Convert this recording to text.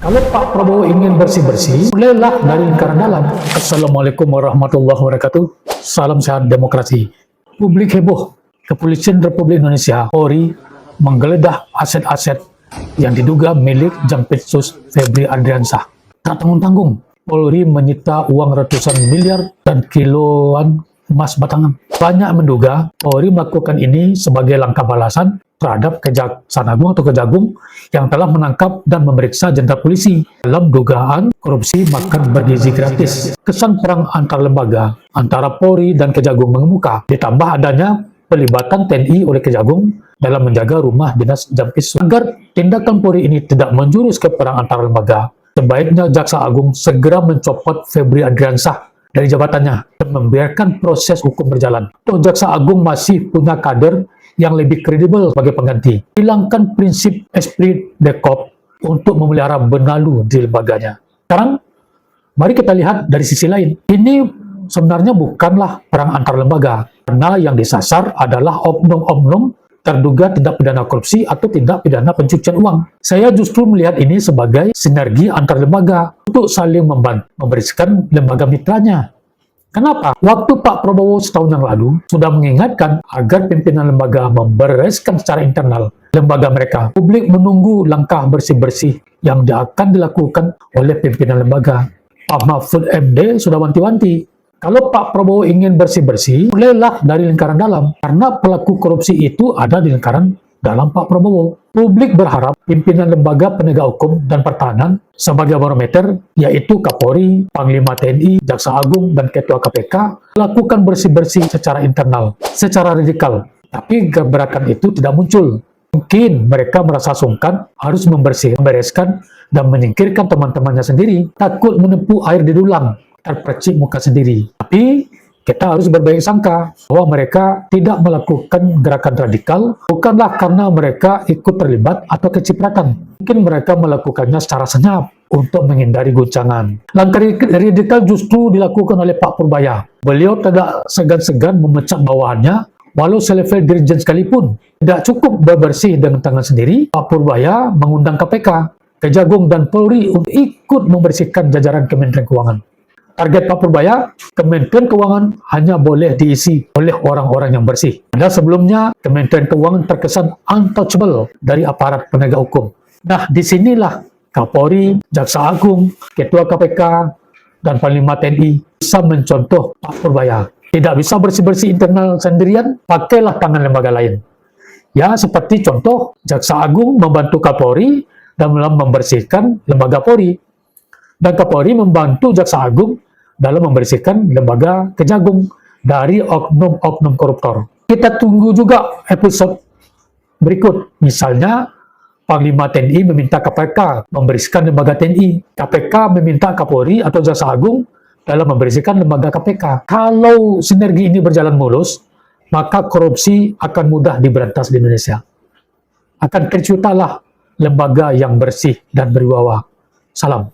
Kalau Pak Prabowo ingin bersih-bersih, mulailah dari lingkaran dalam. Assalamualaikum warahmatullahi wabarakatuh. Salam sehat demokrasi. Publik heboh. Kepolisian Republik Indonesia, Polri, menggeledah aset-aset yang diduga milik Jampitsus Febri Ardiansyah. Tak tanggung-tanggung, Polri menyita uang ratusan miliar dan kiloan emas batangan. Banyak menduga Polri melakukan ini sebagai langkah balasan terhadap Kejaksaan Agung atau Kejagung yang telah menangkap dan memeriksa jenderal polisi dalam dugaan korupsi makan bergizi gratis. Kesan perang antar lembaga antara Polri dan Kejagung mengemuka, ditambah adanya pelibatan TNI oleh Kejagung dalam menjaga rumah dinas Jampitsus. Agar tindakan Polri ini tidak menjurus ke perang antar lembaga, sebaiknya Jaksa Agung segera mencopot Febri Ardiansyah dari jabatannya dan membiarkan proses hukum berjalan. Toh Jaksa Agung masih punya kader yang lebih kredibel sebagai pengganti. Hilangkan prinsip esprit de corps untuk memelihara benalu di lembaganya. Sekarang, mari kita lihat dari sisi lain. Ini sebenarnya bukanlah perang antar lembaga, karena yang disasar adalah oknum-oknum terduga tindak pidana korupsi atau tindak pidana pencucian uang. Saya justru melihat ini sebagai sinergi antar lembaga untuk saling membantu, membersihkan lembaga mitranya. Kenapa? Waktu Pak Prabowo setahun yang lalu sudah mengingatkan agar pimpinan lembaga membereskan secara internal lembaga mereka. Publik menunggu langkah bersih-bersih yang akan dilakukan oleh pimpinan lembaga. Pak Mahfud MD sudah wanti-wanti. Kalau Pak Prabowo ingin bersih-bersih, mulailah dari lingkaran dalam. Karena pelaku korupsi itu ada di lingkaran dalam Pak Prabowo. Publik berharap pimpinan lembaga penegak hukum dan pertahanan sebagai barometer, yaitu Kapolri, Panglima TNI, Jaksa Agung, dan Ketua KPK, lakukan bersih-bersih secara internal, secara radikal. Tapi gerakan itu tidak muncul. Mungkin mereka merasa sungkan harus membereskan dan menyingkirkan teman-temannya sendiri, takut menempuh air di dulang, terpercik muka sendiri. Tapi kita harus berbaik sangka bahwa mereka tidak melakukan gerakan radikal bukanlah karena mereka ikut terlibat atau kecipratan. Mungkin mereka melakukannya secara senyap untuk menghindari guncangan. Langkah radikal justru dilakukan oleh Pak Purbaya. Beliau tidak segan-segan memecat bawahannya, walau selevel dirjen sekalipun. Tidak cukup bersih dengan tangan sendiri, Pak Purbaya mengundang KPK, Kejagung, dan Polri untuk ikut membersihkan jajaran Kementerian Keuangan. Target Pak Purbaya, Kementerian Keuangan hanya boleh diisi oleh orang-orang yang bersih. Padahal sebelumnya, Kementerian Keuangan terkesan untouchable dari aparat penegak hukum. Nah, disinilah Kapolri, Jaksa Agung, Ketua KPK, dan Panglima TNI bisa mencontoh Pak Purbaya. Tidak bisa bersih-bersih internal sendirian, pakailah tangan lembaga lain. Ya, seperti contoh, Jaksa Agung membantu Kapolri dalam membersihkan lembaga Polri. Dan Kapolri membantu Jaksa Agung dalam membersihkan lembaga Kejagung dari oknum-oknum koruptor. Kita tunggu juga episode berikut. Misalnya, Panglima TNI meminta KPK membersihkan lembaga TNI. KPK meminta Kapolri atau Jaksa Agung dalam membersihkan lembaga KPK. Kalau sinergi ini berjalan mulus, maka korupsi akan mudah diberantas di Indonesia. Akan terciptalah lembaga yang bersih dan berwibawa. Salam.